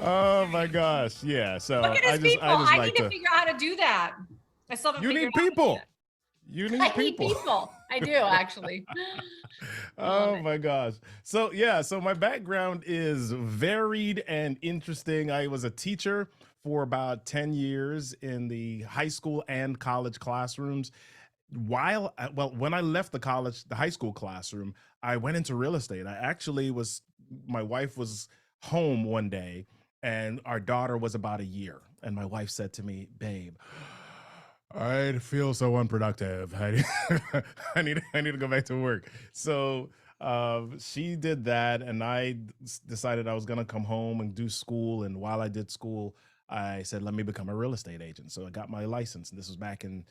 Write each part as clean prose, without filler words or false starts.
Oh my gosh. Yeah. Look So at his people. I just I like need to to, figure out how to do that. I still haven't you figured need out how to do people. that. You need I need people. people. I do actually. I love Oh it. my gosh. So yeah, so my background is varied and interesting. I was a teacher for about 10 years in the high school and college classrooms. Well, when I left the high school classroom, I went into real estate. My wife was home one day and our daughter was about a year. And my wife said to me, babe, I feel so unproductive. I need to go back to work. So she did that, and decided I was going to come home and do school. And while I did school, I said, let me become a real estate agent. So I got my license, and this was back in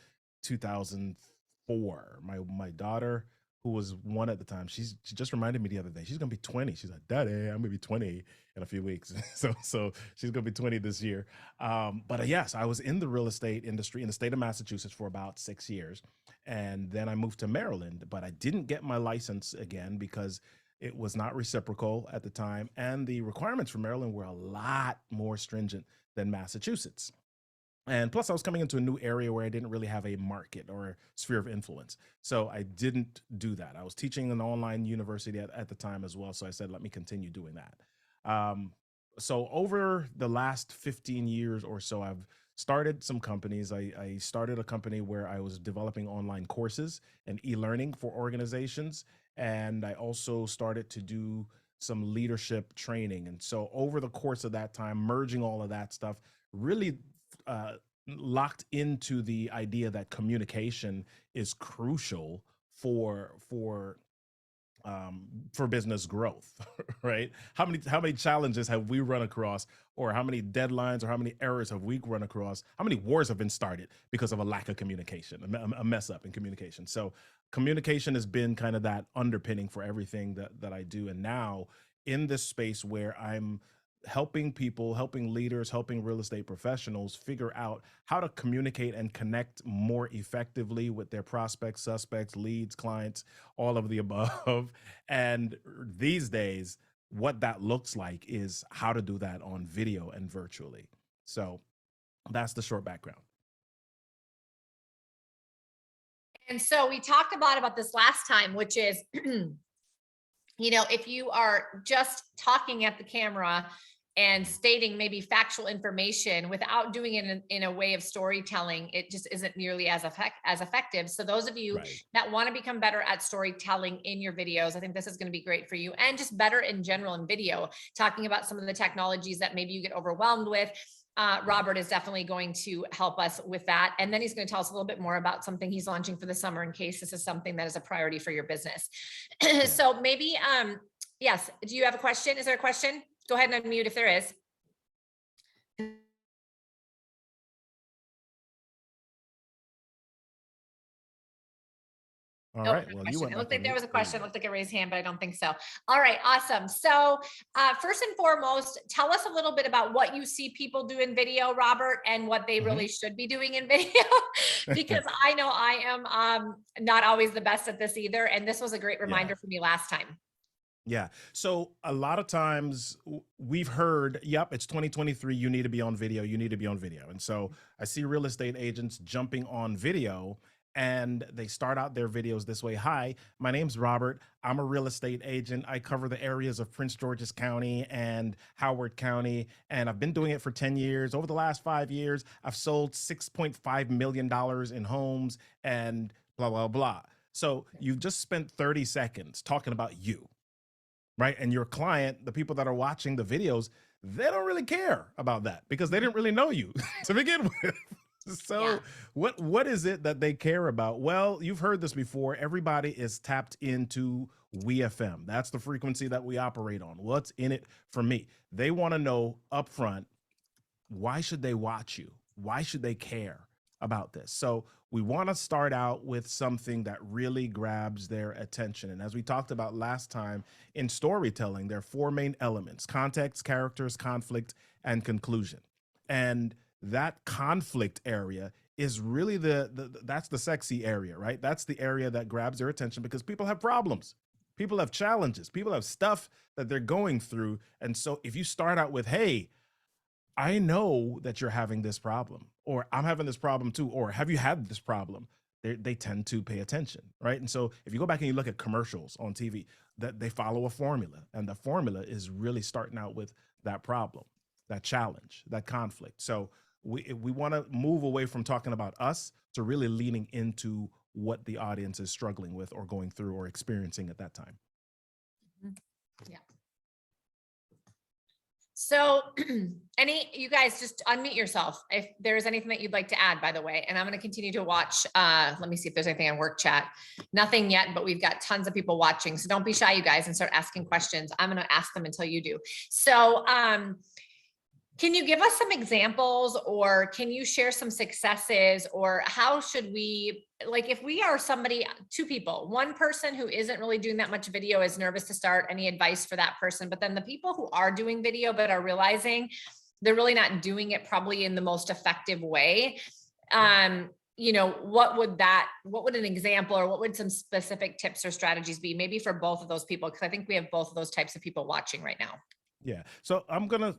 2004. My daughter, who was one at the time, she just reminded me the other day. She's gonna be 20. She's like, Daddy, I'm gonna be 20 in a few weeks. So she's gonna be 20 this year. But yes, I was in the real estate industry in the state of Massachusetts for about 6 years. And then I moved to Maryland, but I didn't get my license again because it was not reciprocal at the time. And the requirements for Maryland were a lot more stringent than Massachusetts. And plus, I was coming into a new area where I didn't really have a market or a sphere of influence. So I didn't do that. I was teaching an online university at the time as well. So I said, let me continue doing that. So over the last 15 years or so, I've started some companies. I started a company where I was developing online courses and e-learning for organizations. And I also started to do some leadership training. And so over the course of that time, merging all of that stuff, really uh, locked into the idea that communication is crucial for for for business growth, right? How many challenges have we run across, or how many deadlines, or how many errors have we run across? How many wars have been started because of a lack of communication, a mess up in communication? So communication has been kind of that underpinning for everything that I do. And now in this space where I'm helping people, helping leaders, helping real estate professionals figure out how to communicate and connect more effectively with their prospects, suspects, leads, clients, all of the above. And these days, what that looks like is how to do that on video and virtually. So that's the short background. And so we talked about this last time, which is, if you are just talking at the camera and stating maybe factual information without doing it in a way of storytelling, it just isn't nearly as effective. So those of you Right. that want to become better at storytelling in your videos, I think this is going to be great for you, and just better in general in video, talking about some of the technologies that maybe you get overwhelmed with. Robert is definitely going to help us with that. And then he's going to tell us a little bit more about something he's launching for the summer in case this is something that is a priority for your business. Yeah. So maybe, yes, do you have a question? Is there a question? Go ahead and unmute if there is. All Nope, right. no Well, you question. went It looked back like on there mute. was a There you question. It go. looked like a raised hand, but I don't think so. All right, awesome. So first and foremost, tell us a little bit about what you see people do in video, Robert, and what they Mhm. really should be doing in video, because I know I am not always the best at this either. And this was a great Yeah. reminder for me last time. Yeah. So a lot of times we've heard, yep, it's 2023. You need to be on video. You need to be on video. And so I see real estate agents jumping on video, and they start out their videos this way. Hi, my name's Robert. I'm a real estate agent. I cover the areas of Prince George's County and Howard County. And I've been doing it for 10 years. Over the last 5 years, I've sold $6.5 million in homes and blah, blah, blah. So you've just spent 30 seconds talking about you, right? And your client, the people that are watching the videos, they don't really care about that because they didn't really know you to begin with. Yeah. So what is it that they care about? Well, you've heard this before. Everybody is tapped into WeFM. That's the frequency that we operate on. What's in it for me? They want to know upfront, why should they watch you? Why should they care about this? So we want to start out with something that really grabs their attention. And as we talked about last time, in storytelling, there are four main elements: context, characters, conflict, and conclusion. And that conflict area is really that's the sexy area, right? That's the area that grabs their attention because people have problems. People have challenges. People have stuff that they're going through. And so if you start out with, hey, I know that you're having this problem, or I'm having this problem too, or have you had this problem? They tend to pay attention, right? And so if you go back and you look at commercials on TV, that they follow a formula, and the formula is really starting out with that problem, that challenge, that conflict. So we want to move away from talking about us to really leaning into what the audience is struggling with or going through or experiencing at that time. Mhm. Yeah. So you guys just unmute yourself if there's anything that you'd like to add, by the way. And I'm going to continue to watch. Let me see if there's anything on work chat. Nothing yet, but we've got tons of people watching. So don't be shy, you guys, and start asking questions. I'm going to ask them until you do. So can you give us some examples, or can you share some successes, or how should we, like, if we are somebody, two people, one person who isn't really doing that much video is nervous to start, any advice for that person? But then the people who are doing video but are realizing they're really not doing it probably in the most effective way. What would an example, or what would some specific tips or strategies be, maybe for both of those people? Because I think we have both of those types of people watching right now. Yeah. So I'm gonna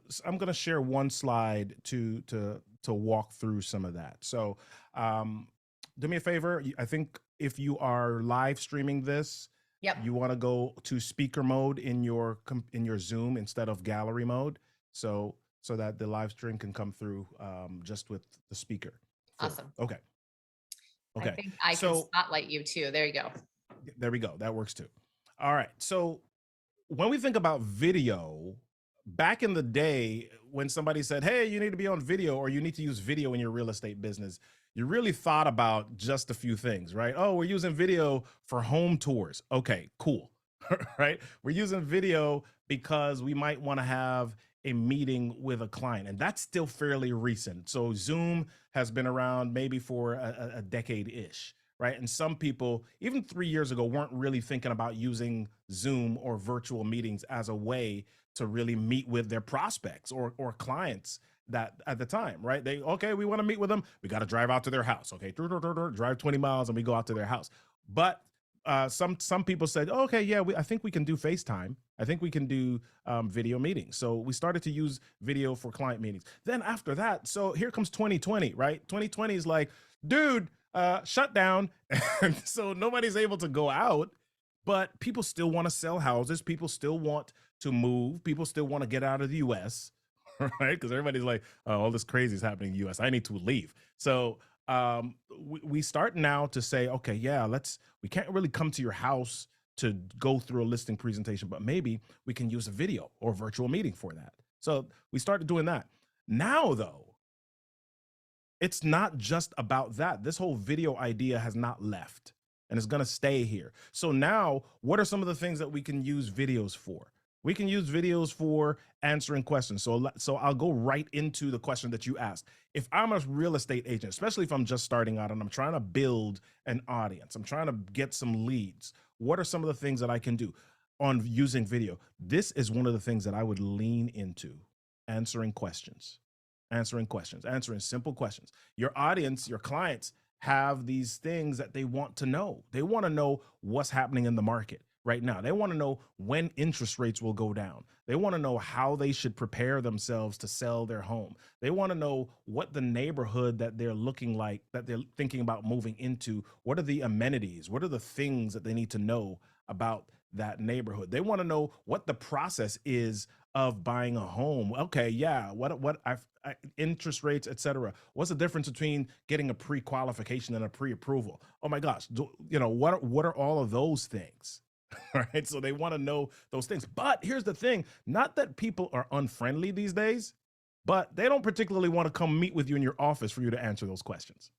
share one slide to walk through some of that. So um, do me a favor. I think if you are live streaming this, Yep. you want to go to speaker mode in your Zoom instead of gallery mode, so that the live stream can come through just with the speaker. Awesome. Okay. I Okay. think I can So spotlight you too. There you go. there we go. That works too. All right. So when we think about video, back in the day, when somebody said, hey, you need to be on video, or you need to use video in your real estate business, you really thought about just a few things, right? Oh, we're using video for home tours. Okay, cool. Right? We're using video because we might want to have a meeting with a client, and that's still fairly recent. So Zoom has been around maybe for a decade ish, right? And some people, even 3 years ago, weren't really thinking about using Zoom or virtual meetings as a way to really meet with their prospects or clients that at the time, right? Okay, we want to meet with them. We got to drive out to their house. Okay, drive 20 miles and we go out to their house. But some people said, oh, okay, yeah, I think we can do FaceTime. I think we can do video meetings. So we started to use video for client meetings. Then after that, so here comes 2020, right? 2020 is like, dude, shut down. And so nobody's able to go out, but people still want to sell houses. People still want to move. People still want to get out of the US, right? Because everybody's like, oh, all this crazy is happening in the US. I need to leave. So we start now to say, okay, yeah, we can't really come to your house to go through a listing presentation, but maybe we can use a video or virtual meeting for that. So we started doing that. Now, though, it's not just about that. This whole video idea has not left, and it's going to stay here. So now, what are some of the things that we can use videos for? We can use videos for answering questions. So I'll go right into the question that you asked. If I'm a real estate agent, especially if I'm just starting out and I'm trying to build an audience, I'm trying to get some leads, what are some of the things that I can do on using video? This is one of the things that I would lean into: answering questions. Answering simple questions. Your audience, your clients have these things that they want to know. They want to know what's happening in the market right now. They want to know when interest rates will go down. They want to know how they should prepare themselves to sell their home. They want to know what the neighborhood that they're looking like, that they're thinking about moving into, what are the amenities? What are the things that they need to know about that neighborhood? They want to know what the process is of buying a home. Okay, yeah, interest rates, etc. What's the difference between getting a pre-qualification and a pre-approval? Oh my gosh, what are all of those things? All right, so they want to know those things. But here's the thing: not that people are unfriendly these days, but they don't particularly want to come meet with you in your office for you to answer those questions.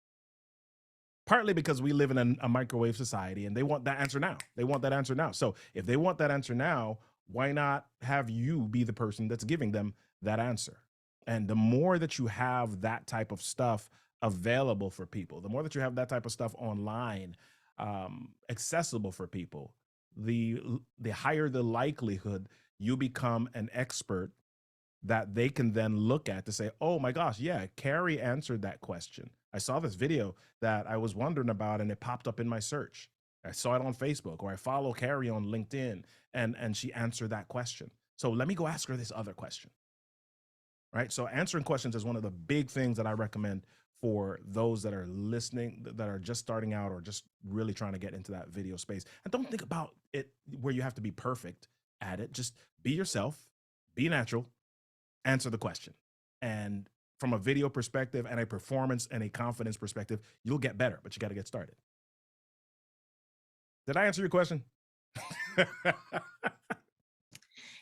Partly because we live in a microwave society, and they want that answer now. They want that answer now. So if they want that answer now, why not have you be the person that's giving them that answer? And the more that you have that type of stuff available for people, the more that you have that type of stuff online, accessible for people, the higher the likelihood you become an expert that they can then look at to say, oh my gosh, yeah, Cari answered that question. I saw this video that I was wondering about and it popped up in my search. I saw it on Facebook, or I follow Cari on LinkedIn, and she answered that question. So let me go ask her this other question. right? So answering questions is one of the big things that I recommend for those that are listening, that are just starting out or just really trying to get into that video space. And don't think about it where you have to be perfect at it. Just be yourself, be natural, answer the question. And from a video perspective and a performance and a confidence perspective, you'll get better, but you got to get started. Did I answer your question?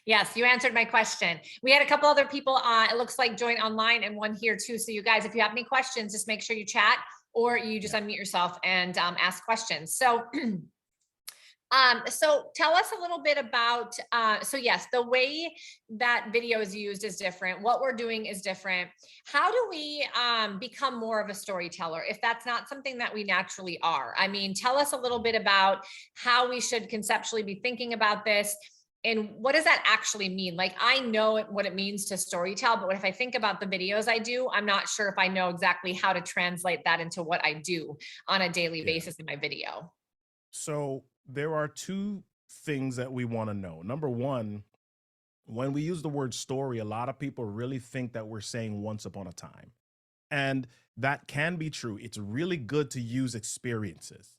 Yes, you answered my question. We had a couple other people, it looks like, join online and one here too. So you guys, if you have any questions, just make sure you chat or you just Yeah. unmute yourself and ask questions. So so tell us a little bit about, so yes, the way that video is used is different. What we're doing is different. How do we become more of a storyteller if that's not something that we naturally are? I mean, tell us a little bit about how we should conceptually be thinking about this. And what does that actually mean? Like, I know what it means to storytell, but if I think about the videos I do, I'm not sure if I know exactly how to translate that into what I do on a daily Yeah. basis in my video. So there are two things that we want to know. Number one, when we use the word story, a lot of people really think that we're saying once upon a time. And that can be true. It's really good to use experiences.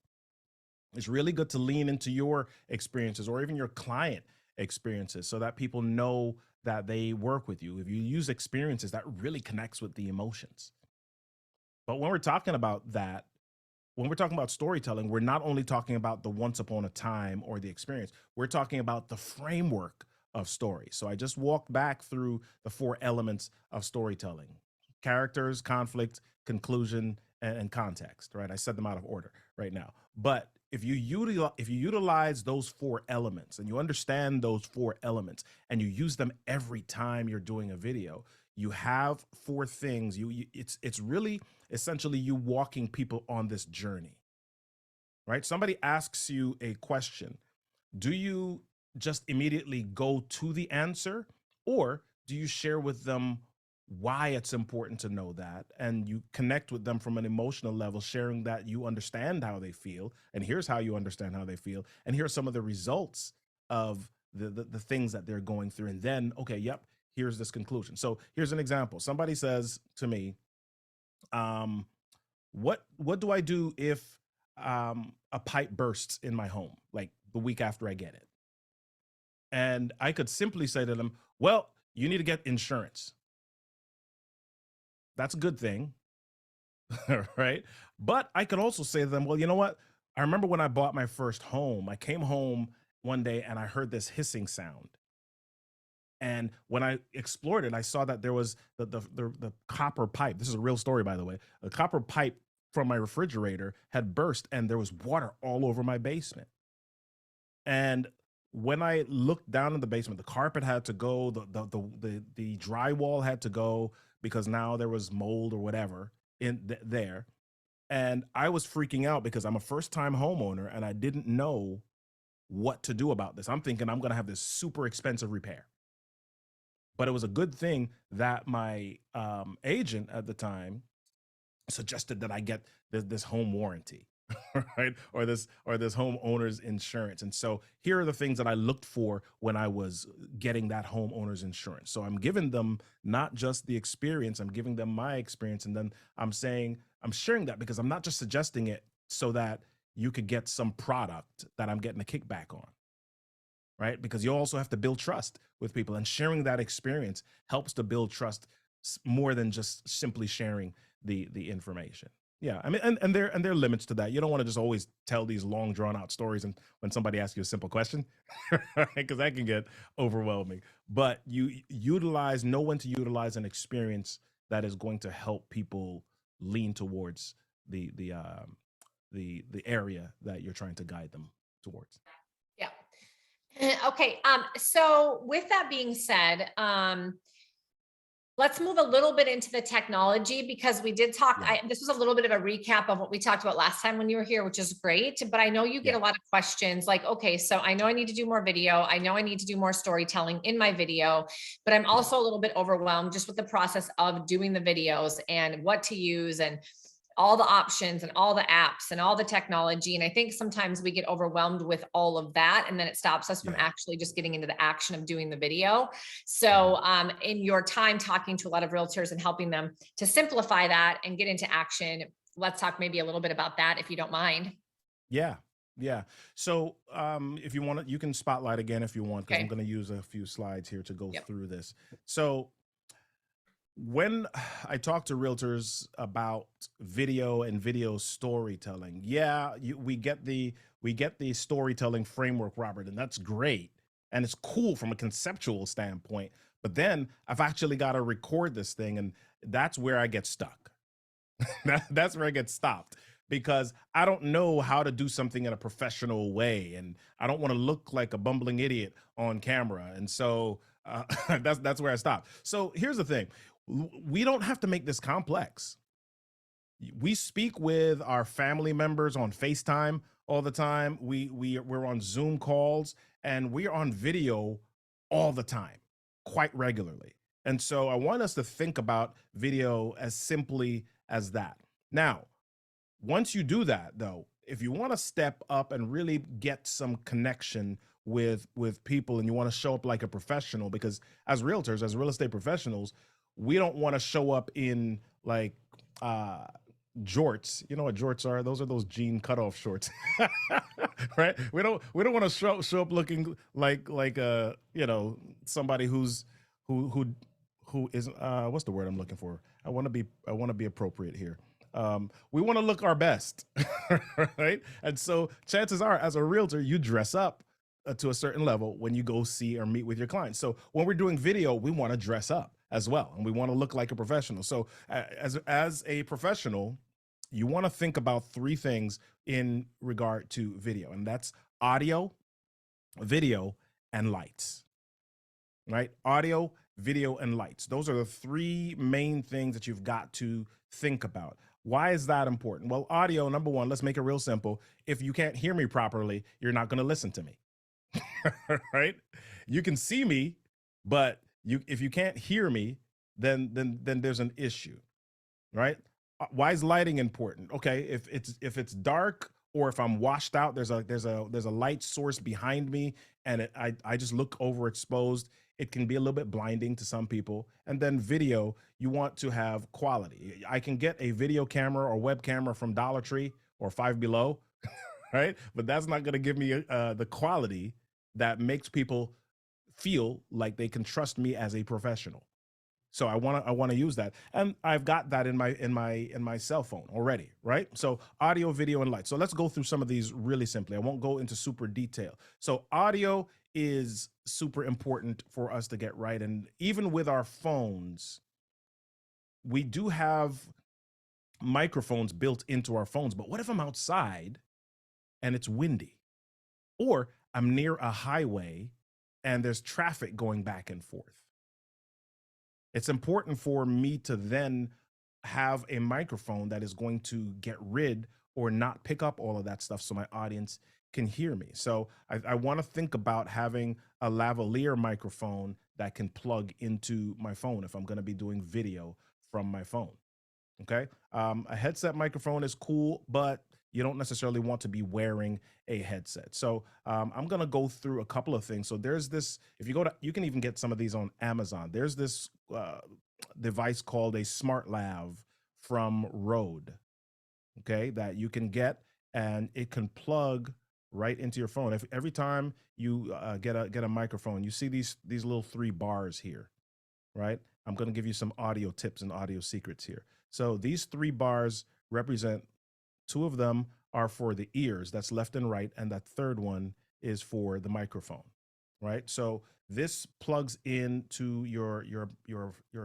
It's really good to lean into your experiences or even your client experiences so that people know that they work with you. If you use experiences, that really connects with the emotions. But when we're talking about that, when we're talking about storytelling, we're not only talking about the once upon a time or the experience, we're talking about the framework of story. So I just walked back through the four elements of storytelling: characters, conflict, conclusion, and context, right? I said them out of order right now. But if you utilize those four elements and you understand those four elements and you use them every time you're doing a video, you have four things. It's really essentially you walking people on this journey, right? Somebody asks you a question. Do you just immediately go to the answer, or do you share with them why it's important to know that and you connect with them from an emotional level, sharing that you understand how they feel, and here's how you understand how they feel, and here are some of the results of the things that they're going through, and then okay, yep, here's this conclusion. So here's an example. Somebody says to me, um, what do I do if a pipe bursts in my home, like the week after I get it? And I could simply say to them, well, you need to get insurance. That's a good thing, right? But I could also say to them, well, you know what? I remember when I bought my first home, I came home one day and I heard this hissing sound. And when I explored it, I saw that there was the copper pipe. This is a real story, by the way. The copper pipe from my refrigerator had burst, and there was water all over my basement. And when I looked down in the basement, the carpet had to go, the drywall had to go because now there was mold or whatever there. And I was freaking out because I'm a first time homeowner and I didn't know what to do about this. I'm thinking I'm going to have this super expensive repair. But it was a good thing that my agent at the time suggested that I get this home warranty, right? Or this homeowner's insurance. And so here are the things that I looked for when I was getting that homeowner's insurance. So I'm giving them not just the experience, I'm giving them my experience. And then I'm saying, I'm sharing that because I'm not just suggesting it so that you could get some product that I'm getting a kickback on, right? Because you also have to build trust with people, and sharing that experience helps to build trust more than just simply sharing the information. Yeah, I mean, and there are limits to that. You don't want to just always tell these long drawn out stories, and when somebody asks you a simple question, right? Because that can get overwhelming. But you know when to utilize an experience that is going to help people lean towards the area that you're trying to guide them towards. Yeah. Okay. So with that being said, let's move a little bit into the technology because we did talk. Yeah, This was a little bit of a recap of what we talked about last time when you were here, which is great. But I know you get yeah, a lot of questions like, okay, so I know I need to do more video. I know I need to do more storytelling in my video, but I'm yeah. also a little bit overwhelmed just with the process of doing the videos and what to use and all the options and all the apps and all the technology. And I think sometimes we get overwhelmed with all of that, and then it stops us from Yeah. actually just getting into the action of doing the video. Mhm. So, in your time talking to a lot of realtors and helping them to simplify that and get into action, let's talk maybe a little bit about that if you don't mind. Yeah. Yeah. So, if you want to, you can spotlight again if you want, because I'm Okay. going to use a few slides here to go Yep. through this. So, when I talk to realtors about video and video storytelling, yeah, we get the storytelling framework, Robert, and that's great, and it's cool from a conceptual standpoint. But then I've actually got to record this thing, and that's where I get stuck. That's where I get stopped because I don't know how to do something in a professional way, and I don't want to look like a bumbling idiot on camera. And so that's where I stop. So here's the thing: we don't have to make this complex. We speak with our family members on FaceTime all the time. We're on Zoom calls, and we're on video all the time, quite regularly. And so I want us to think about video as simply as that. Now, once you do that, though, if you want to step up and really get some connection with people, and you want to show up like a professional, because as realtors, as real estate professionals, we don't want to show up in like uh jorts. You know what jorts are? Those are those jean cutoff shorts. Right? We don't want to show up looking like you know, somebody who who who is what's the word I'm looking for? I want to be appropriate here. We want to look our best. Right? And so chances are, as a realtor, you dress up to a certain level when you go see or meet with your clients. So when we're doing video, we want to dress up as well, and we want to look like a professional. So as a professional, you want to think about three things in regard to video, and that's audio, video, and lights. Right? Audio, video, and lights. Those are the three main things that you've got to think about. Why is that important? Well, audio, number one, let's make it real simple. If you can't hear me properly, you're not going to listen to me. Right? You can see me, but if you can't hear me, then there's an issue, right? Why is lighting important? Okay, if it's dark, or if I'm washed out, there's a light source behind me, and I just look overexposed. It can be a little bit blinding to some people. And then video, you want to have quality. I can get a video camera or web camera from Dollar Tree or Five Below, right? But that's not going to give me the quality that makes people feel like they can trust me as a professional. So I want to use that, and I've got that in my cell phone already, right? So audio, video, and light. So let's go through some of these really simply. I won't go into super detail. So audio is super important for us to get right, and even with our phones, we do have microphones built into our phones. But what if I'm outside and it's windy, or I'm near a highway and there's traffic going back and forth? It's important for me to then have a microphone that is going to get rid or not pick up all of that stuff so my audience can hear me. So I want to think about having a lavalier microphone that can plug into my phone if I'm going to be doing video from my phone. Okay. A headset microphone is cool, but you don't necessarily want to be wearing a headset. So I'm going to go through a couple of things. So there's this, if you go to, you can even get some of these on Amazon. There's this device called a Smart Lav from Rode. Okay. That you can get, and it can plug right into your phone. If every time you get a microphone, you see these little three bars here, right? I'm going to give you some audio tips and audio secrets here. So these three bars represent, two of them are for the ears, that's left and right, and that third one is for the microphone, right? So this plugs into your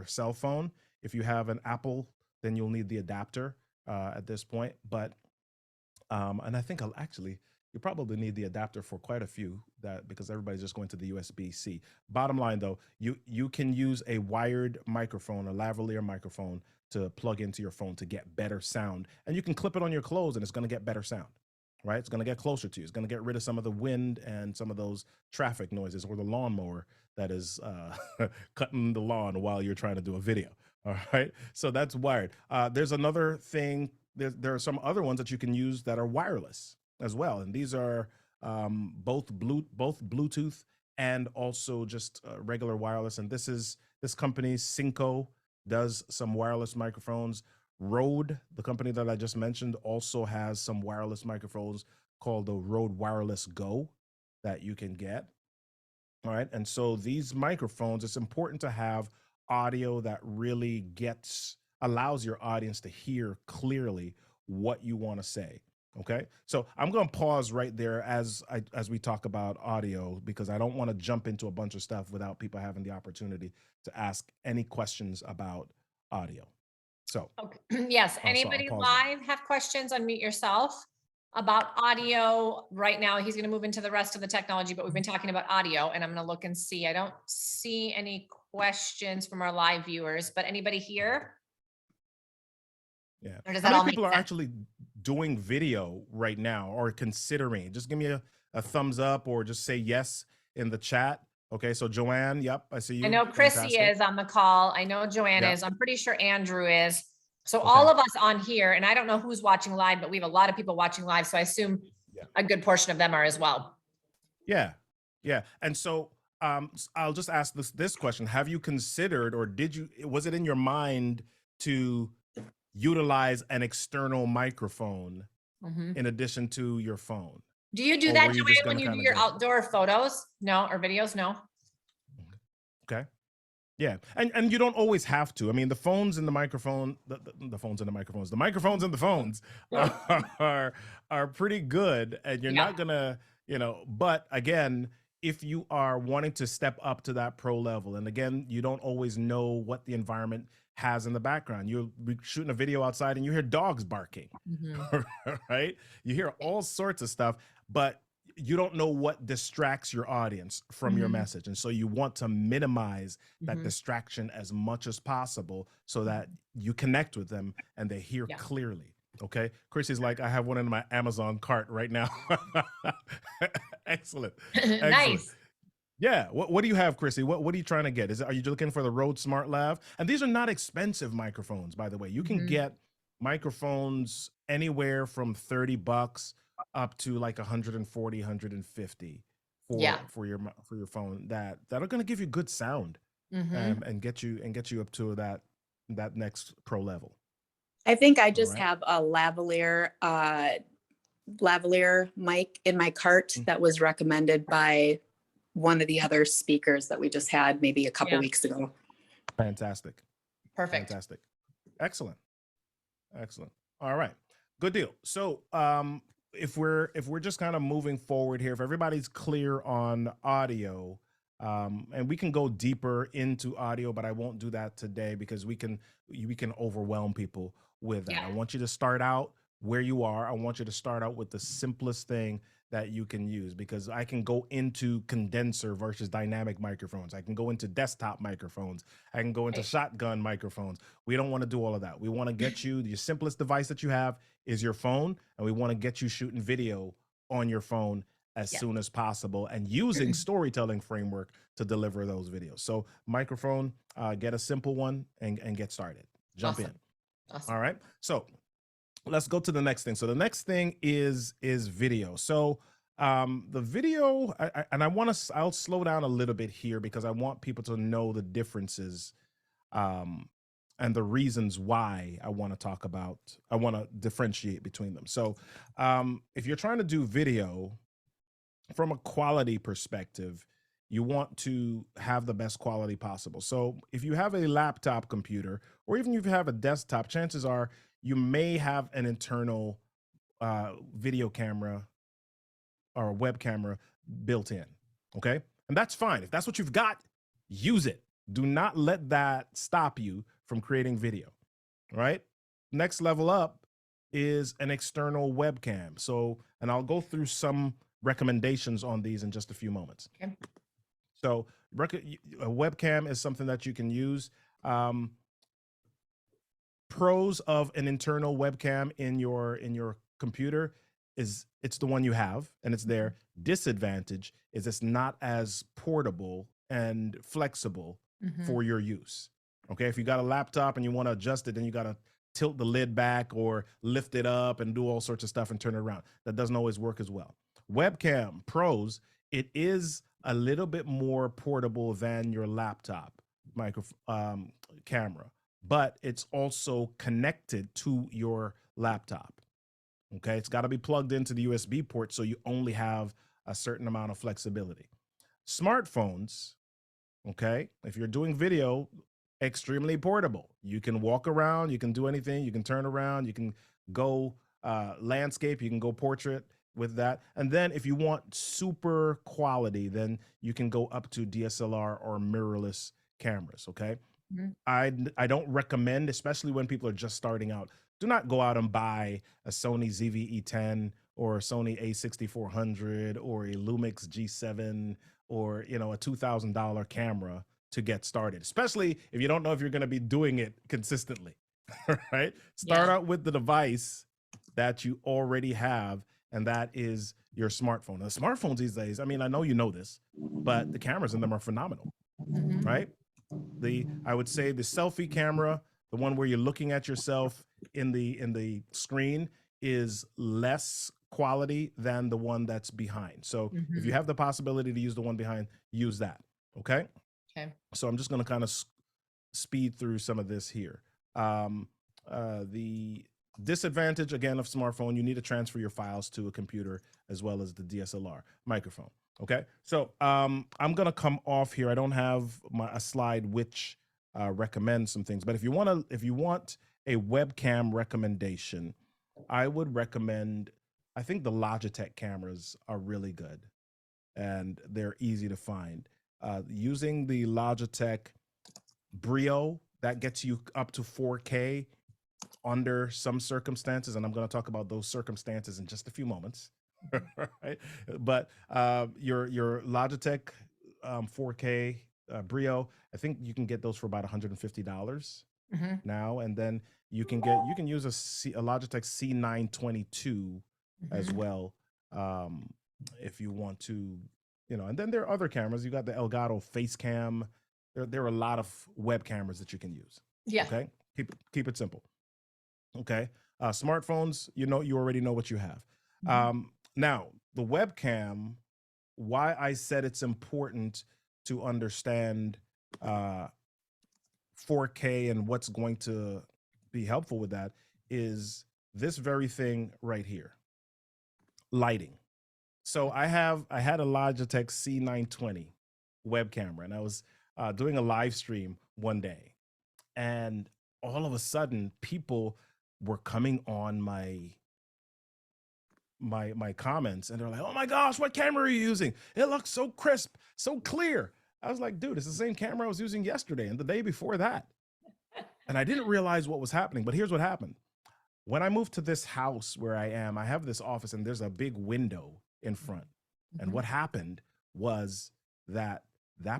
cell phone. If you have an Apple, then you'll need the adapter at this point. But and I think I'll actually, you probably need the adapter for quite a few, that because everybody's just going to the USB-C. Bottom line though, you can use a wired microphone, a lavalier microphone, to plug into your phone to get better sound. And you can clip it on your clothes and it's going to get better sound, right? It's going to get closer to you. It's going to get rid of some of the wind and some of those traffic noises, or the lawnmower that is cutting the lawn while you're trying to do a video. All right. So that's wired. There's another thing there are some other ones that you can use that are wireless as well, and these are both Bluetooth and also just regular wireless. And this company Cinco does some wireless microphones. Rode, the company that I just mentioned, also has some wireless microphones called the Rode Wireless Go that you can get. All right. And so these microphones, it's important to have audio that really allows your audience to hear clearly what you want to say. Okay. So I'm going to pause right there as we talk about audio, because I don't want to jump into a bunch of stuff without people having the opportunity to ask any questions about audio. So Okay. Yes, I'll anybody pause there. live have questions? Unmute yourself about audio. Right now, he's going to move into the rest of the technology, but we've been talking about audio, and I'm going to look and see. I don't see any questions from our live viewers, but anybody here? Yeah. Or does How that many all make people are sense? actually doing video right now or considering? Just give me a thumbs up or just say yes in the chat. Okay. So Joanne, yep, I see I you. know Chrissy Fantastic. is on the call. I know Joanne Yep. is. I'm pretty sure Andrew is. So all Okay. of us on here, and I don't know who's watching live, but we have a lot of people watching live. So I assume Yeah. a good portion of them are as well. Yeah. Yeah. And so I'll just ask this question. Have you considered, or was it in your mind to utilize an external microphone Mhm. in addition to your phone? Do you do Or that, were you just Joanne, going when to you do kind of your go? outdoor photos? No, or videos? No. Okay. Yeah, and you don't always have to. I mean, the phones and the microphone, the phones and the microphones, the microphones and the phones are are pretty good, and you're Yeah. not gonna, But again, if you are wanting to step up to that pro level, and again, you don't always know what the environment has in the background. You'll be shooting a video outside, and you hear dogs barking, Mhm. right? You hear all sorts of stuff, but you don't know what distracts your audience from your Mhm. message. And so you want to minimize that Mhm. distraction as much as possible so that Mhm. you connect with them and they hear Yeah. clearly. Okay. Chrissy's like, I have one in my Amazon cart right now. Excellent. Excellent. Nice. Yeah. What do you have, Chrissy? What are you trying to get? Are you looking for the Rode Smart Lav? And these are not expensive microphones, by the way. You can Mhm. get microphones anywhere from $30 up to like 140, 150 Yeah. for your phone that are going to give you good sound, Mhm. and get you up to that next pro level. I think I All just right. have a lavalier mic in my cart Mm, that was recommended by one of the other speakers that we just had maybe a couple Yeah. weeks ago. Fantastic. Perfect. Fantastic. Excellent. Excellent. All right. Good deal. So, if we're just kind of moving forward here, if everybody's clear on audio, and we can go deeper into audio, but I won't do that today because we can overwhelm people with that. Yeah. I want you to start out where you are. I want you to start out with the simplest thing that you can use, because I can go into condenser versus dynamic microphones. I can go into desktop microphones. I can go into Right. shotgun microphones. We don't want to do all of that. We want to get you your simplest device that you have is your phone, and we want to get you shooting video on your phone as Yeah. soon as possible and using storytelling framework to deliver those videos. So microphone, get a simple one and get started. Jump in. Awesome. Awesome. All right. So let's go to the next thing. So the next thing is video. So the video, and I'll slow down a little bit here because I want people to know the differences, um, and the reasons why I want to differentiate between them. So if you're trying to do video from a quality perspective, you want to have the best quality possible. So if you have a laptop computer, or even if you have a desktop, chances are you may have an internal video camera or a web camera built in. Okay. And that's fine. If that's what you've got, use it. Do not let that stop you from creating video. Right. Next level up is an external webcam. So, and I'll go through some recommendations on these in just a few moments. Okay. So, a webcam is something that you can use. Um, Pros of an internal webcam in your computer is it's the one you have and it's there. Disadvantage is it's not as portable and flexible Mhm. for your use. Okay, if you got a laptop and you want to adjust it, then you got to tilt the lid back or lift it up and do all sorts of stuff and turn it around. That doesn't always work as well. Webcam pros, it is a little bit more portable than your laptop micro camera, but it's also connected to your laptop. Okay, it's got to be plugged into the USB port, so you only have a certain amount of flexibility. Smartphones, okay, if you're doing video, extremely portable. You can walk around, you can do anything, you can turn around, you can go landscape, you can go portrait with that. And then if you want super quality, then you can go up to DSLR or mirrorless cameras, okay? I don't recommend, especially when people are just starting out, do not go out and buy a Sony ZV-E10 or a Sony A6400 or a Lumix G7 or, you know, a $2,000 camera to get started, especially if you don't know if you're going to be doing it consistently, right? Start out with the device that you already have, and that is your smartphone. Now, smartphones these days, I mean, I know you know this, but the cameras in them are phenomenal, right? I would say the selfie camera, the one where you're looking at yourself in the screen, is less quality than the one that's behind. So if you have the possibility to use the one behind, use that. Okay. So I'm just going to kind of speed through some of this here. The disadvantage, again, of smartphone, you need to transfer your files to a computer as well as the DSLR microphone. Okay, so I'm going to come off here. I don't have a slide which recommends some things, but if you want a webcam recommendation, I would recommend, I think the Logitech cameras are really good and they're easy to find. Using the Logitech Brio, that gets you up to 4K under some circumstances, and I'm going to talk about those circumstances in just a few moments. Right, but your Logitech 4K Brio, I think you can get those for about $150 now, and then you can use a Logitech C922 as well, if you want to, you know. And then there are other cameras. You got the Elgato Face Cam. There are a lot of web cameras that you can use. Yeah. Okay. Keep it simple. Okay. Smartphones, you already know what you have. Now, the webcam, why I said it's important to understand 4K and what's going to be helpful with that is this very thing right here, lighting. So I had a Logitech C920 web camera, and I was doing a live stream one day, and all of a sudden people were coming on my comments, and they're like, "Oh my gosh, what camera are you using? It looks so crisp, so clear." I was like, dude, it's the same camera I was using yesterday and the day before that. And I didn't realize what was happening, but here's what happened. When I moved to this house where I am, I have this office and there's a big window in front. And what happened was that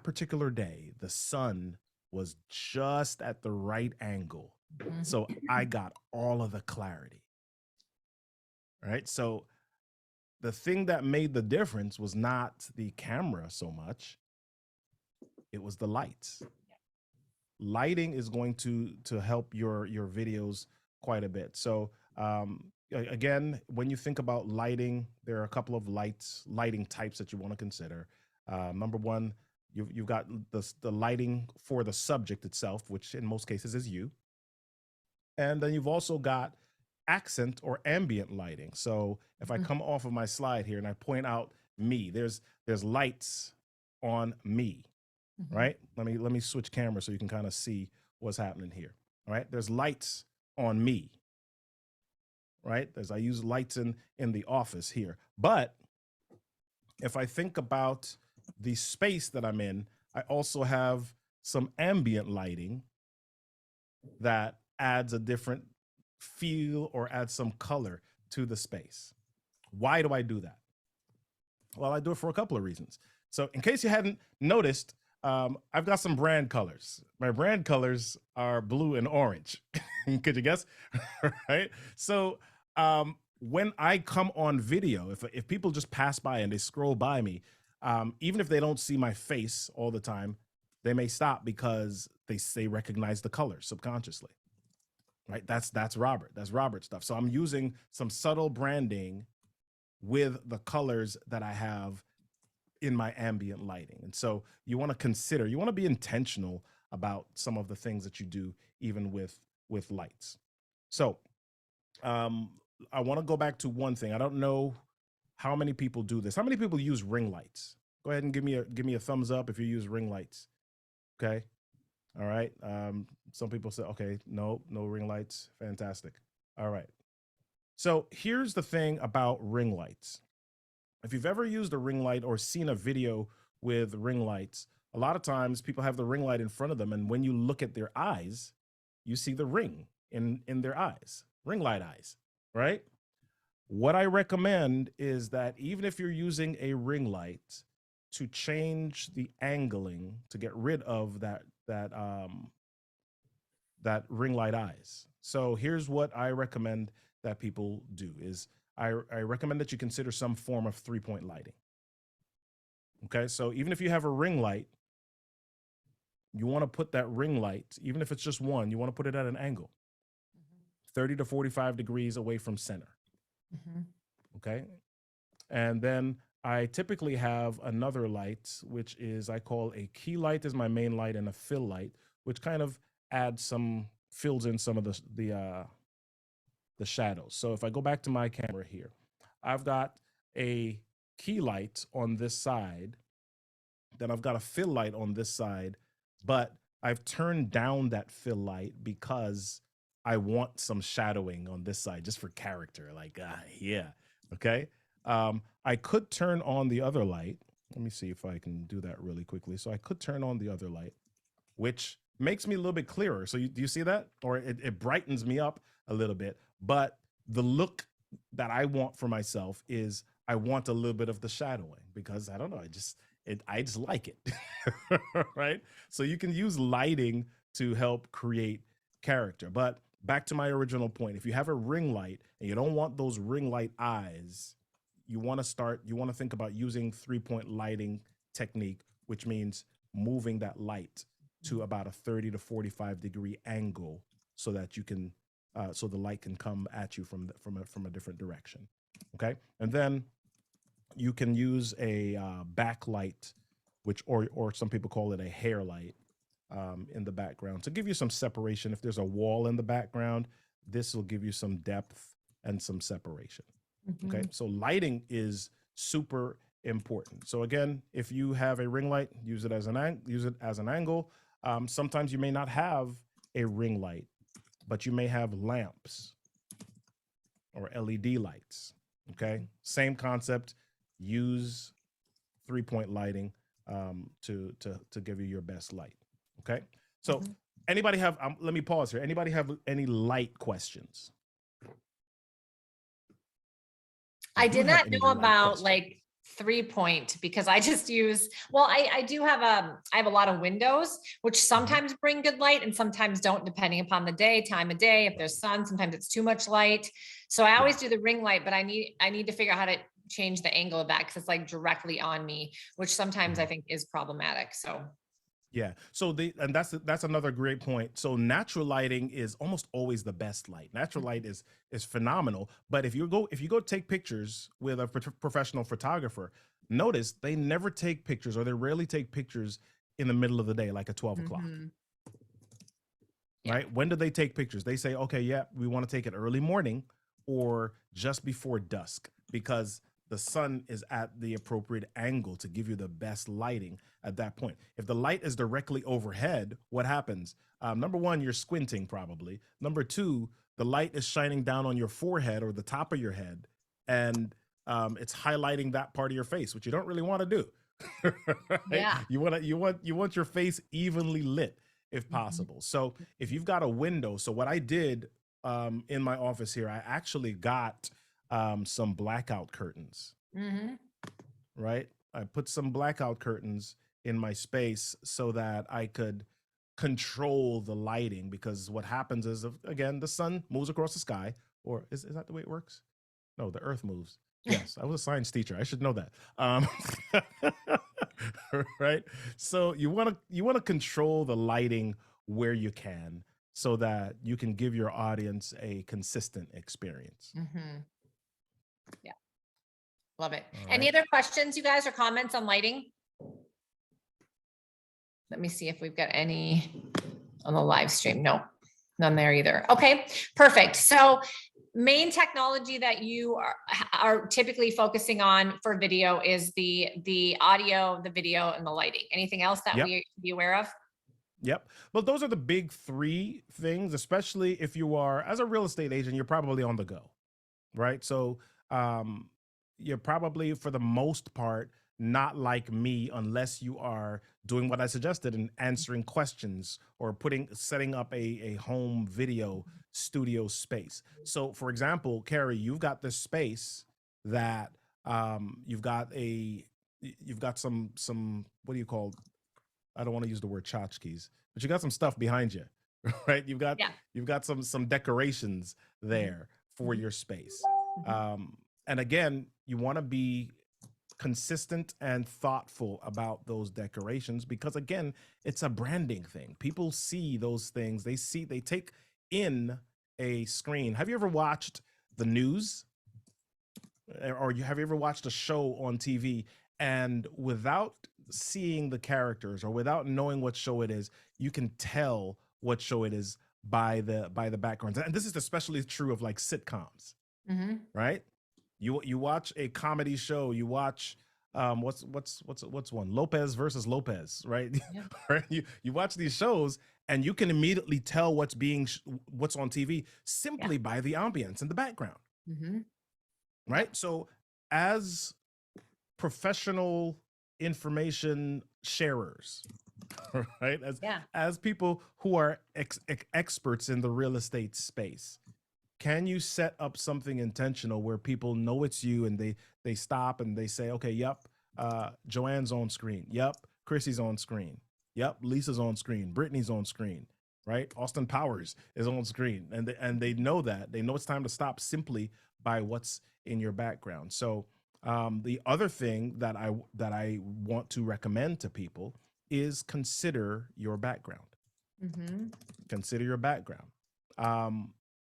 particular day, the sun was just at the right angle. So I got all of the clarity. Right? So the thing that made the difference was not the camera so much, it was the lights. Lighting is going to help your videos quite a bit. So again, when you think about lighting, there are a couple of lighting types that you want to consider. Number one, you've got the lighting for the subject itself, which in most cases is you. And then you've also got accent or ambient lighting. So if I come off of my slide here and I point out me, there's lights on me, right? Let me switch cameras so you can kind of see what's happening here. All right, there's lights on me, right? I use lights in the office here. But if I think about the space that I'm in, I also have some ambient lighting that adds a different feel or add some color to the space. Why do I do that? Well, I do it for a couple of reasons. So in case you hadn't noticed, I've got some brand colors. My brand colors are blue and orange. Could you guess? Right? So when I come on video, if people just pass by and they scroll by me, even if they don't see my face all the time, they may stop because they recognize the color subconsciously. right? That's Robert. That's Robert stuff. So I'm using some subtle branding with the colors that I have in my ambient lighting. And so you want to consider, you want to be intentional about some of the things that you do, even with lights. So um, I want to go back to one thing. I don't know how many people do this. How many people use ring lights? Go ahead and give me a thumbs up if you use ring lights. Okay. All right. Some people say, okay, no ring lights. Fantastic. All right. So here's the thing about ring lights. If you've ever used a ring light or seen a video with ring lights, a lot of times people have the ring light in front of them, and when you look at their eyes, you see the ring in their eyes, ring light eyes, right? What I recommend is that even if you're using a ring light, to change the angling to get rid of that ring light eyes. So here's what I recommend that people do is I recommend that you consider some form of 3-point lighting. Okay, so even if you have a ring light, you want to put that ring light, even if it's just one, you want to put it at an angle, 30 to 45 degrees away from center. Okay, and then I typically have another light, which is I call a key light is my main light, and a fill light, which kind of fills in some of the shadows. So if I go back to my camera here, I've got a key light on this side, then I've got a fill light on this side, but I've turned down that fill light because I want some shadowing on this side just for character. Like, yeah, okay. I could turn on the other light. Let me see if I can do that really quickly. So I could turn on the other light, which makes me a little bit clearer. So do you see that? Or it brightens me up a little bit. But the look that I want for myself is I want a little bit of the shadowing because I don't know, I just like it. Right? So you can use lighting to help create character. But back to my original point, if you have a ring light and you don't want those ring light eyes, you want to think about using 3-point lighting technique, which means moving that light to about a 30 to 45 degree angle so that you can so the light can come at you from a different direction. Okay, and then you can use a backlight, which or some people call it a hair light, in the background to give you some separation. If there's a wall in the background, this will give you some depth and some separation. Okay, so lighting is super important. So again, if you have a ring light, use it as an angle. Sometimes you may not have a ring light, but you may have lamps or LED lights. Okay, same concept. Use 3-point lighting to give you your best light. Okay, so anybody have? Let me pause here. Anybody have any light questions? I did not know about like 3-point because I just use, well, I do have I have a lot of windows, which sometimes bring good light and sometimes don't, depending upon the day, time of day. If there's sun, sometimes it's too much light. So I always do the ring light, but I need to figure out how to change the angle of that because it's like directly on me, which sometimes I think is problematic. So yeah. So that's another great point. So natural lighting is almost always the best light. Natural light is phenomenal. But if you go take pictures with a professional photographer, notice they never take pictures, or they rarely take pictures in the middle of the day, like at 12 o'clock. Right? When do they take pictures? They say, okay, yeah, we want to take it early morning or just before dusk, because the sun is at the appropriate angle to give you the best lighting at that point. If the light is directly overhead, what happens? Number one, you're squinting probably. Number two, the light is shining down on your forehead or the top of your head, and it's highlighting that part of your face, which you don't really want to do. Right? Yeah. You want your face evenly lit if possible. So if you've got a window, so what I did in my office here, I actually got some blackout curtains, right? I put some blackout curtains in my space so that I could control the lighting, because what happens is, again, the sun moves across the sky, or is that the way it works? No, the earth moves. Yes, I was a science teacher. I should know that. Right? So you want to control the lighting where you can. so that you can give your audience a consistent experience. Yeah. Love it. All Any right. other questions, you guys, or comments on lighting? Let me see if we've got any on the live stream. No, none there either. Okay, perfect. So main technology that you are typically focusing on for video is the audio, the video, and the lighting. Anything else that Yep. we should be aware of? Yep. Well, those are the big three things, especially if you are, as a real estate agent, you're probably on the go, right? So you're probably, for the most part, not like me unless you are doing what I suggested and answering questions or setting up a home video studio space. So, for example, Cari, you've got this space that you've got some, what do you call, I don't want to use the word tchotchkes, but you got some stuff behind you, right? Yeah. You've got some decorations there for your space. And again, you want to be consistent and thoughtful about those decorations because, again, it's a branding thing. People see those things. They take in a screen. Have you ever watched the news? Or have you ever watched a show on TV and without seeing the characters or without knowing what show it is, you can tell what show it is by the backgrounds? And this is especially true of like sitcoms, right? You watch a comedy show, you watch what's one, Lopez versus Lopez, right? Yeah. Right? You watch these shows and you can immediately tell what's on TV simply by the ambience in the background. Right? So as professional information sharers, right? As people who are experts in the real estate space, can you set up something intentional where people know it's you and they stop and they say, okay, yep, Joanne's on screen. Yep, Chrissy's on screen. Yep, Lisa's on screen. Brittany's on screen. Right? Austin Powers is on screen, and they know that. They know it's time to stop simply by what's in your background. So the other thing that I want to recommend to people is consider your background. Consider your background.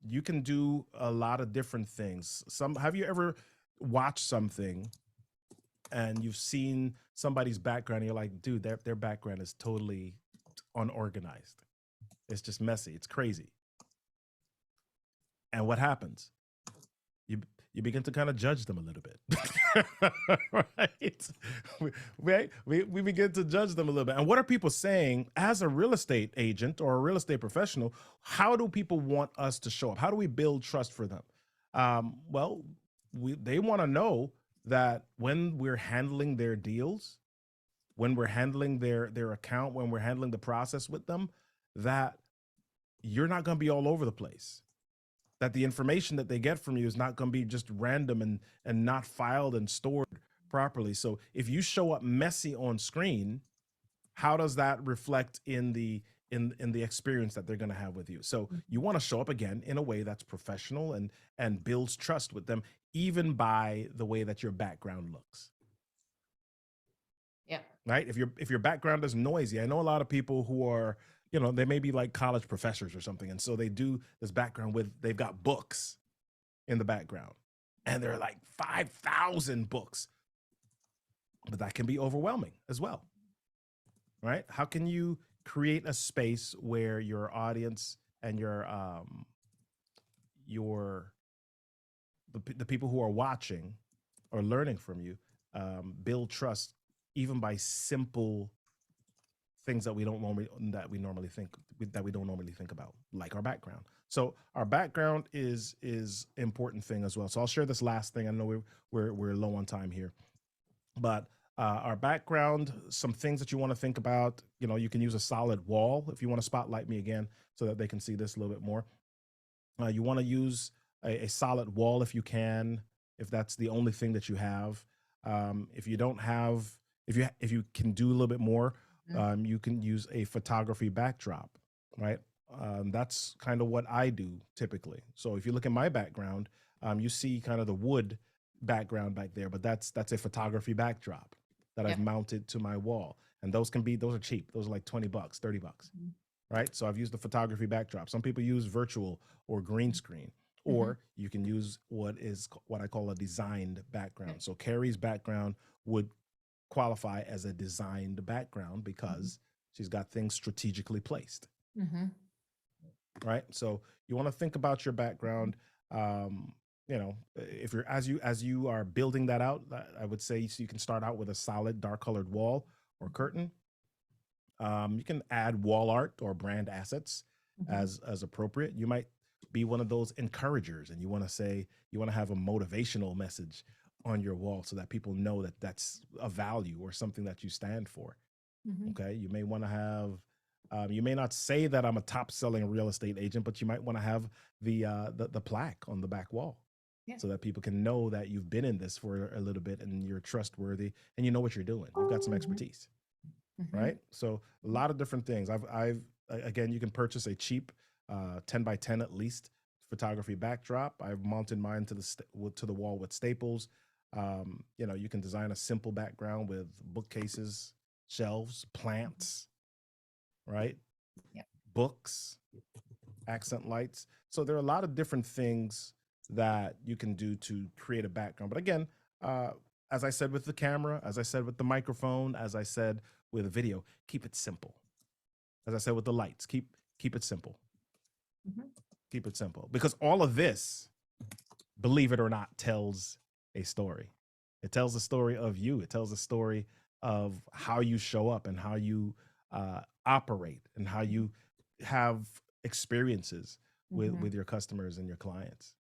You can do a lot of different things. Have you ever watched something and you've seen somebody's background and you're like, dude, their background is totally unorganized. It's just messy. It's crazy. And what happens? You begin to kind of judge them a little bit. Right? We begin to judge them a little bit. And what are people saying as a real estate agent or a real estate professional? How do people want us to show up? How do we build trust for them? Well, they want to know that when we're handling their deals, when we're handling their account, when we're handling the process with them, that you're not going to be all over the place. That the information that they get from you is not going to be just random and not filed and stored properly. So if you show up messy on screen, how does that reflect in the experience that they're going to have with you? So you want to show up again in a way that's professional and builds trust with them, even by the way that your background looks. Yeah. Right? If your background is noisy, I know a lot of people who are, they may be like college professors or something. And so they do this background they've got books in the background and they're like 5,000 books, but that can be overwhelming as well. Right? How can you create a space where your audience and the people who are watching or learning from you build trust even by simple things that we don't normally think about, like our background. So our background is important thing as well. So I'll share this last thing. I know we're low on time here, but our background, some things that you want to think about. You can use a solid wall if you want to spotlight me again, so that they can see this a little bit more. You want to use a solid wall if you can, if that's the only thing that you have. If you don't have, if you can do a little bit more. You can use a photography backdrop, right? That's kind of what I do typically. So if you look at my background, you see kind of the wood background back there, but that's a photography backdrop that I've mounted to my wall. And those are cheap. Those are like $20, $30. right? So I've used the photography backdrop. Some people use virtual or green screen, or you can use what I call a designed background. So Cari's background would qualify as a designed background because she's got things strategically placed, right? So you want to think about your background. If you're as you are building that out, I would say so you can start out with a solid dark colored wall or curtain. You can add wall art or brand assets as appropriate. You might be one of those encouragers, and you want to have a motivational message on your wall so that people know that that's a value or something that you stand for. Okay, you may want to have. You may not say that I'm a top selling real estate agent, but you might want to have the plaque on the back wall. So that people can know that you've been in this for a little bit and you're trustworthy and you know what you're doing. You've got some expertise. Right? So a lot of different things. Again, you can purchase a cheap 10 by 10 at least photography backdrop. I've mounted mine to the wall with staples. You can design a simple background with bookcases, shelves, plants, right? Books, accent lights. So there are a lot of different things that you can do to create a background. But again, as I said with the camera, as I said with the microphone, as I said with a video, keep it simple. As I said with the lights, keep it simple. Keep it simple, because all of this, believe it or not, tells a story. It tells a story of you. It tells a story of how you show up and how you operate and how you have experiences with your customers and your clients.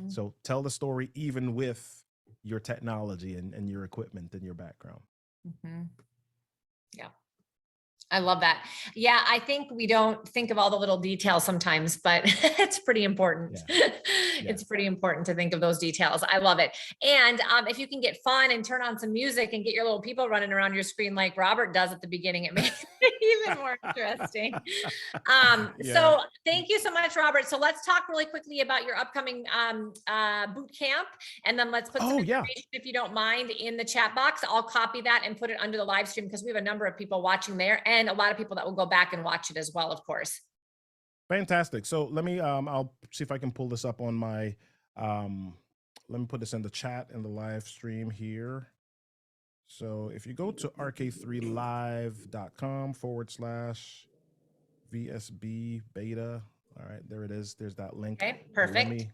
So tell the story even with your technology and your equipment and your background. Yeah. I love that. Yeah, I think we don't think of all the little details sometimes, but it's pretty important. It's pretty important to think of those details. I love it. And if you can get fun and turn on some music and get your little people running around your screen like Robert does at the beginning, it makes it even more interesting. So thank you so much, Robert. So let's talk really quickly about your upcoming boot camp, and then let's put some information, if you don't mind, in the chat box. I'll copy that and put it under the live stream because we have a number of people watching there and a lot of people that will go back and watch it as well, of course. Fantastic. So let me, I'll see if I can pull this up on my, let me put this in the chat in the live stream here. So if you go to rk3live.com/VSB beta. All right, there it is. There's that link. Okay, perfect.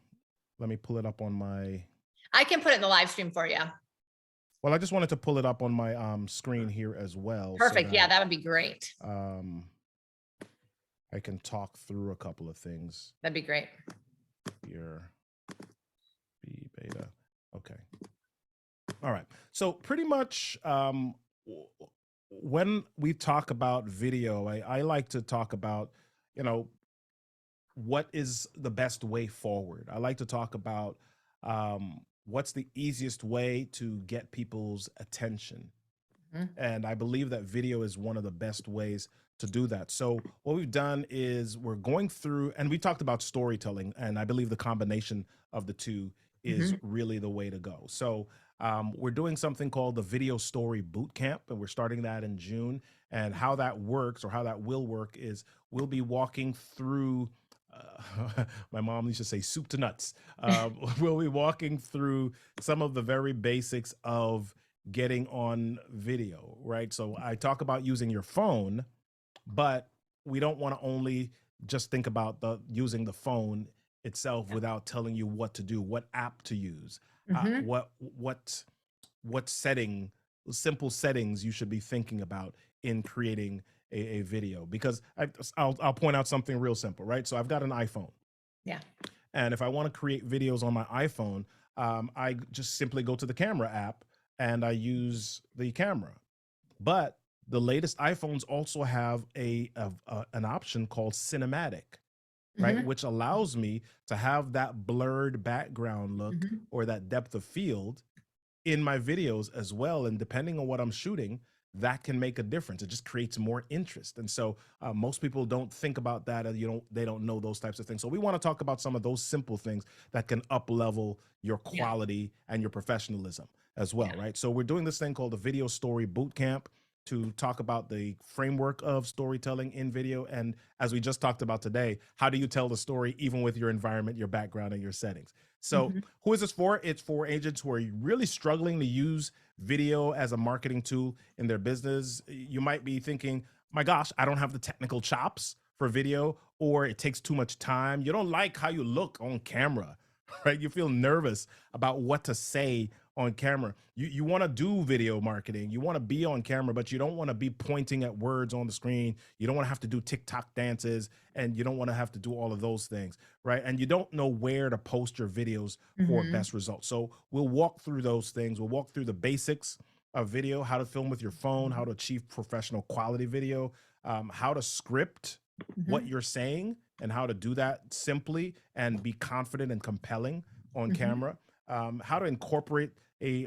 Let me pull it up on my. I can put it in the live stream for you. Well, I just wanted to pull it up on my screen here as well. Perfect. So that would be great. I can talk through a couple of things. That'd be great. Here, B beta. Okay. All right. So pretty much when we talk about video, I like to talk about, what is the best way forward. I like to talk about what's the easiest way to get people's attention. And I believe that video is one of the best ways to do that. So what we've done is we're going through, and we talked about storytelling, and I believe the combination of the two is really the way to go. So we're doing something called the Video Story Boot Camp, and we're starting that in June. And how that works, or how that will work, is we'll be walking through my mom used to say soup to nuts. We'll be walking through some of the very basics of getting on video, right? So I talk about using your phone, but we don't want to only just think about using the phone itself without telling you what to do, what app to use, what simple settings you should be thinking about in creating a video. Because I'll point out something real simple, right? So I've got an iPhone. And if I want to create videos on my iPhone, I just simply go to the camera app and I use the camera. But the latest iPhones also have an option called cinematic, right? Which allows me to have that blurred background look or that depth of field in my videos as well. And depending on what I'm shooting, that can make a difference. It just creates more interest. And so most people don't think about that. They don't know those types of things. So we want to talk about some of those simple things that can up level your quality and your professionalism as well, right? So we're doing this thing called the Video Story Boot Camp. to talk about the framework of storytelling in video. And as we just talked about today, how do you tell the story even with your environment, your background, and your settings? So who is this for? It's for agents who are really struggling to use video as a marketing tool in their business. You might be thinking, my gosh, I don't have the technical chops for video, or it takes too much time. You don't like how you look on camera, right? You feel nervous about what to say on camera. You want to do video marketing. You want to be on camera, but you don't want to be pointing at words on the screen. You don't want to have to do TikTok dances, and you don't want to have to do all of those things, right? And you don't know where to post your videos for best results. So we'll walk through those things. We'll walk through the basics of video, how to film with your phone, how to achieve professional quality video, how to script what you're saying, and how to do that simply and be confident and compelling on camera, how to incorporate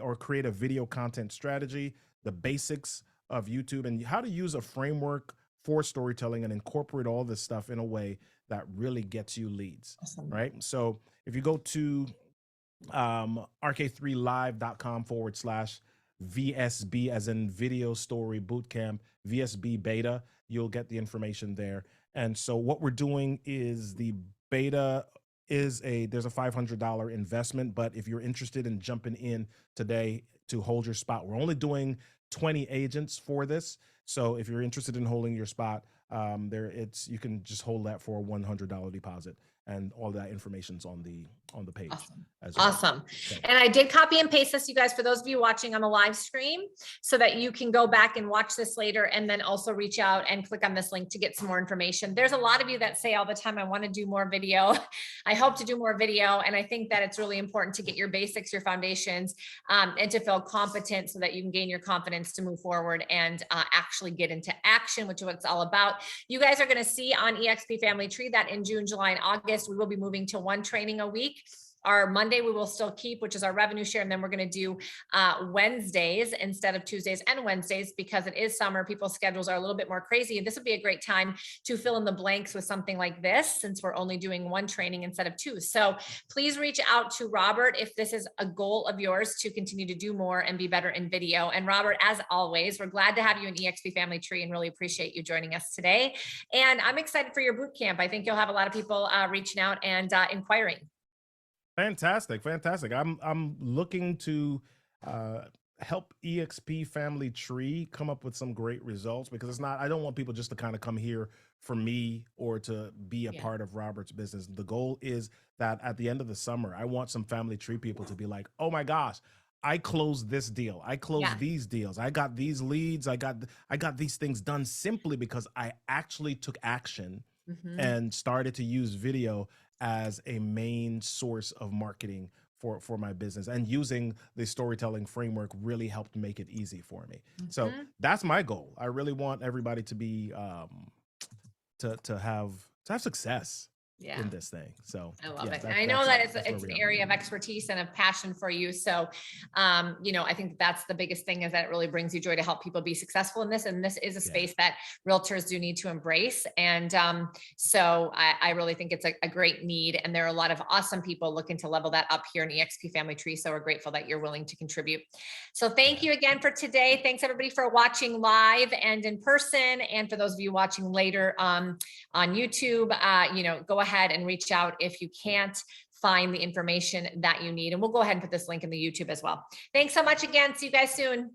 or create a video content strategy, the basics of YouTube, and how to use a framework for storytelling and incorporate all this stuff in a way that really gets you leads. Right? So if you go to rk3live.com/VSB, as in video story bootcamp, VSB beta, you'll get the information there. And so what we're doing is the beta there's a $500 investment, but if you're interested in jumping in today to hold your spot, we're only doing 20 agents for this. So if you're interested in holding your spot, you can just hold that for a $100 deposit, and all that information's on the page. As well. Awesome. And I did copy and paste this, you guys, for those of you watching on the live stream, so that you can go back and watch this later, and then also reach out and click on this link to get some more information. There's a lot of you that say all the time, I want to do more video. I hope to do more video. And I think that it's really important to get your basics, your foundations, and to feel competent so that you can gain your confidence to move forward and actually get into action, which is what it's all about. You guys are going to see on eXp Family Tree that in June, July, and August, we will be moving to 1 training a week. Our Monday we will still keep, which is our revenue share. And then we're going to do Wednesdays instead of Tuesdays and Wednesdays, because it is summer. People's schedules are a little bit more crazy. And this would be a great time to fill in the blanks with something like this, since we're only doing 1 training instead of 2. So please reach out to Robert if this is a goal of yours to continue to do more and be better in video. And Robert, as always, we're glad to have you in eXp Family Tree and really appreciate you joining us today. And I'm excited for your boot camp. I think you'll have a lot of people reaching out and inquiring. Fantastic. I'm looking to help eXp Family Tree come up with some great results, because I don't want people just to kind of come here for me or to be a part of Robert's business. The goal is that at the end of the summer, I want some Family Tree people to be like, oh my gosh, I closed this deal. I closed these deals. I got these leads. I got these things done simply because I actually took action and started to use video as a main source of marketing for my business, and using the storytelling framework really helped make it easy for me. So that's my goal. I really want everybody to be to have success in this thing. So I love it. And I know that it's an area of expertise and of passion for you. So, I think that's the biggest thing, is that it really brings you joy to help people be successful in this. And this is a space that realtors do need to embrace. And so I really think it's a great need. And there are a lot of awesome people looking to level that up here in eXp Family Tree. So we're grateful that you're willing to contribute. So thank you again for today. Thanks everybody for watching live and in person. And for those of you watching later on YouTube, go ahead and reach out if you can't find the information that you need. And we'll go ahead and put this link in the YouTube as well. Thanks so much again. See you guys soon.